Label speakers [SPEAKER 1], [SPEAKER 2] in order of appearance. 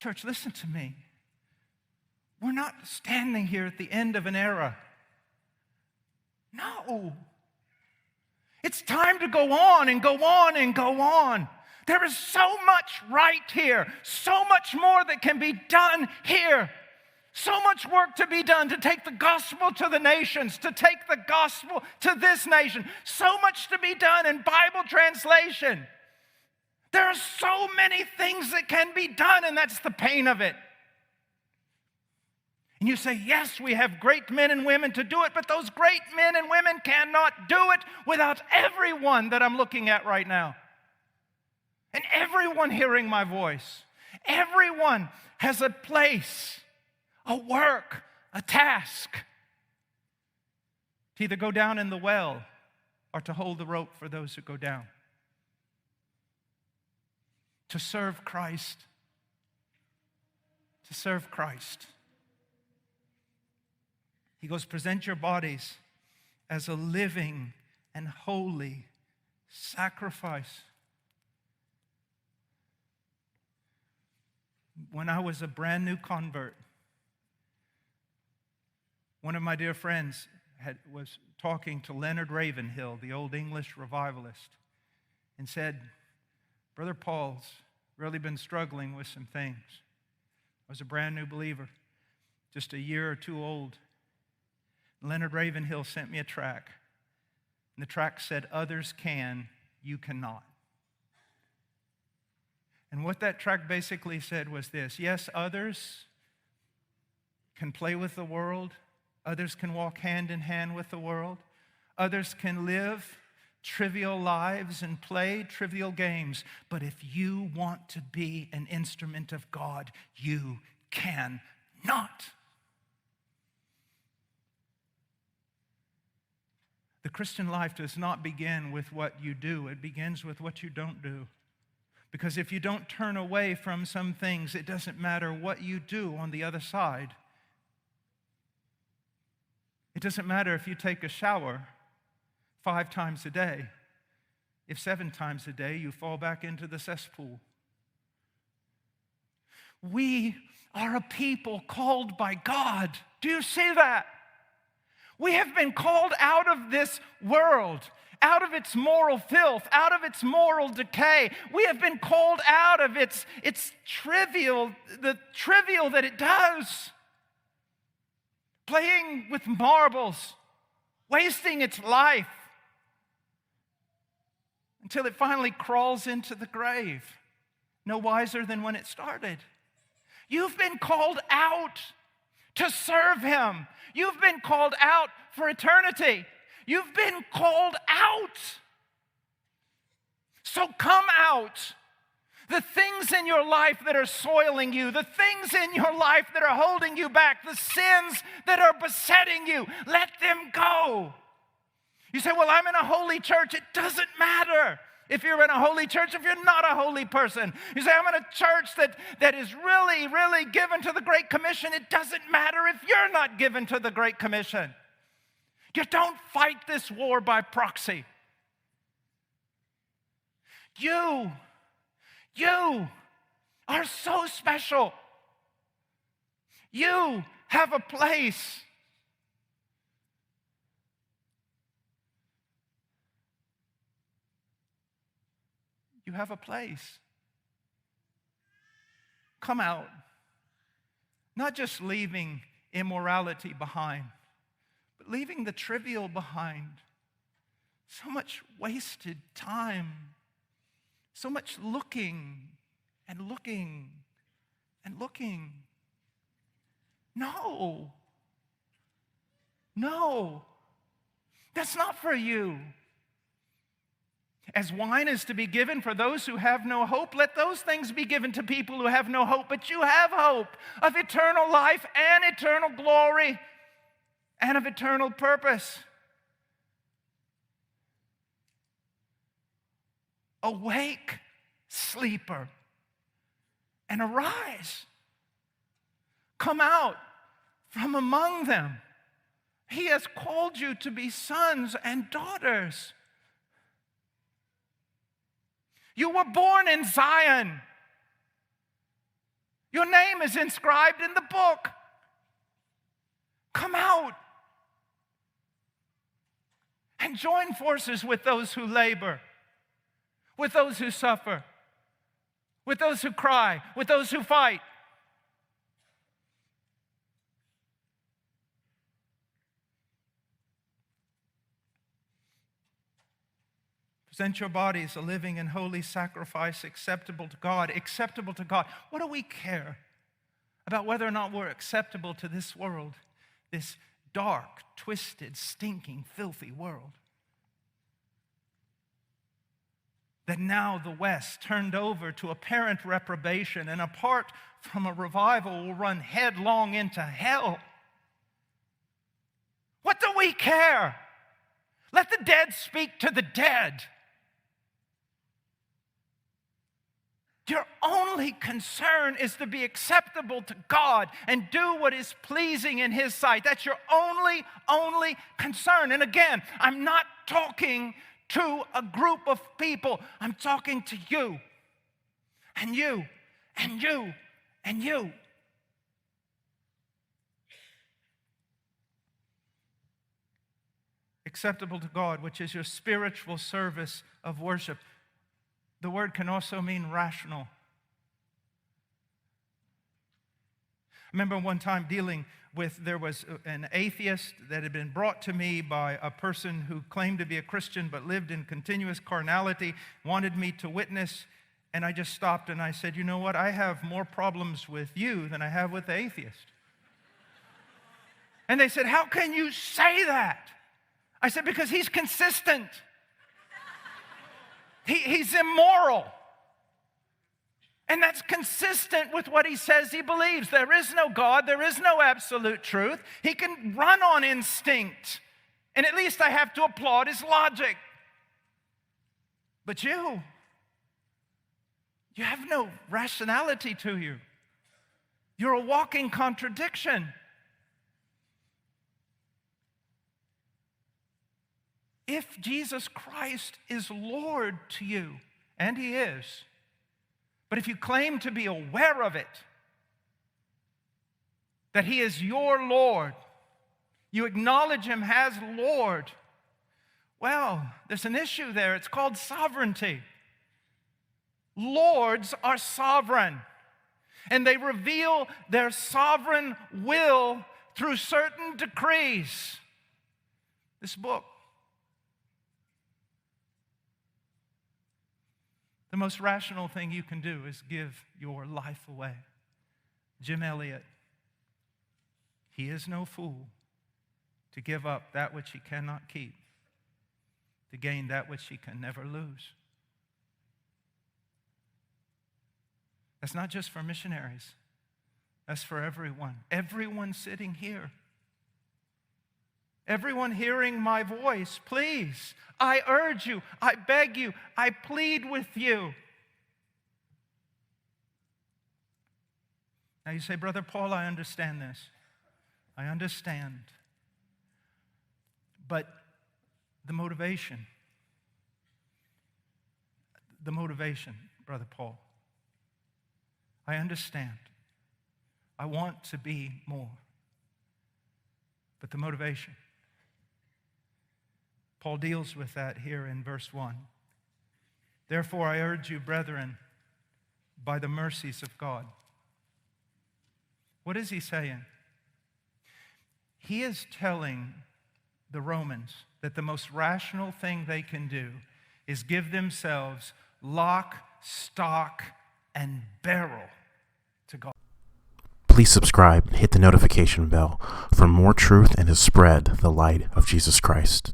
[SPEAKER 1] Church, listen to me. We're not standing here at the end of an era. No. It's time to go on and go on and go on. There is so much right here, so much more that can be done here. So much work to be done to take the gospel to the nations, to take the gospel to this nation. So much to be done in Bible translation. There are so many things that can be done, and that's the pain of it. And you say, yes, we have great men and women to do it, but those great men and women cannot do it without everyone that I'm looking at right now. And everyone hearing my voice. Everyone has a place, a work, a task to either go down in the well or to hold the rope for those who go down. To serve Christ. To serve Christ. He goes, present your bodies as a living and holy sacrifice. When I was a brand new convert, one of my dear friends was talking to Leonard Ravenhill, the old English revivalist, and said, Brother Paul's really been struggling with some things. I was a brand new believer, just a year or two old. Leonard Ravenhill sent me a tract, and the tract said, others can, you cannot. And what that tract basically said was this: yes, others can play with the world, others can walk hand in hand with the world, others can live trivial lives and play trivial games, but if you want to be an instrument of God, you cannot. The Christian life does not begin with what you do. It begins with what you don't do. Because if you don't turn away from some things, it doesn't matter what you do on the other side. It doesn't matter if you take a shower 5 times a day, if 7 times a day you fall back into the cesspool. We are a people called by God. Do you see that? We have been called out of this world, out of its moral filth, out of its moral decay. We have been called out of its trivial, the trivial that it does. Playing with marbles, wasting its life until it finally crawls into the grave, no wiser than when it started. You've been called out to serve Him. You've been called out for eternity. You've been called out. So come out. The things in your life that are soiling you, the things in your life that are holding you back, the sins that are besetting you, let them go. You say, well, I'm in a holy church. It doesn't matter if you're in a holy church, if you're not a holy person. You say, I'm in a church that is really, really given to the Great Commission. It doesn't matter if you're not given to the Great Commission. You don't fight this war by proxy. You are so special. You have a place. You have a place. Come out. Not just leaving immorality behind, but leaving the trivial behind. So much wasted time. So much looking and looking and looking. No. That's not for you. As wine is to be given for those who have no hope, let those things be given to people who have no hope. But you have hope of eternal life and eternal glory and of eternal purpose. Awake, sleeper, and arise. Come out from among them. He has called you to be sons and daughters. You were born in Zion. Your name is inscribed in the book. Come out and join forces with those who labor, with those who suffer, with those who cry, with those who fight. Present your bodies a living and holy sacrifice acceptable to God. Acceptable to God. What do we care about whether or not we're acceptable to this world, this dark, twisted, stinking, filthy world? That now the West, turned over to apparent reprobation and apart from a revival, will run headlong into hell. What do we care? Let the dead speak to the dead. Your only concern is to be acceptable to God and do what is pleasing in His sight. That's your only concern. And again, I'm not talking to a group of people. I'm talking to you and you and you and you. Acceptable to God, which is your spiritual service of worship. The word can also mean rational. I remember one time there was an atheist that had been brought to me by a person who claimed to be a Christian but lived in continuous carnality, wanted me to witness, and I just stopped and I said, you know what, I have more problems with you than I have with the atheist. And they said, how can you say that? I said, because he's consistent. He's immoral. And that's consistent with what he says he believes. There is no God. There is no absolute truth. He can run on instinct. And at least I have to applaud his logic. But you have no rationality to you. You're a walking contradiction. If Jesus Christ is Lord to you, and He is, but if you claim to be aware of it, that He is your Lord, you acknowledge Him as Lord, well, there's an issue there. It's called sovereignty. Lords are sovereign, and they reveal their sovereign will through certain decrees. This book. The most rational thing you can do is give your life away. Jim Elliot, he is no fool to give up that which he cannot keep, to gain that which he can never lose. That's not just for missionaries. That's for everyone. Everyone sitting here. Everyone hearing my voice, please, I urge you, I beg you, I plead with you. Now you say, Brother Paul, I understand this. I understand. But the motivation, Brother Paul, I understand. I want to be more. But the motivation. Paul deals with that here in verse 1. Therefore, I urge you, brethren, by the mercies of God. What is he saying? He is telling the Romans that the most rational thing they can do is give themselves lock, stock, and barrel to God.
[SPEAKER 2] Please subscribe and hit the notification bell for more truth and to spread the light of Jesus Christ.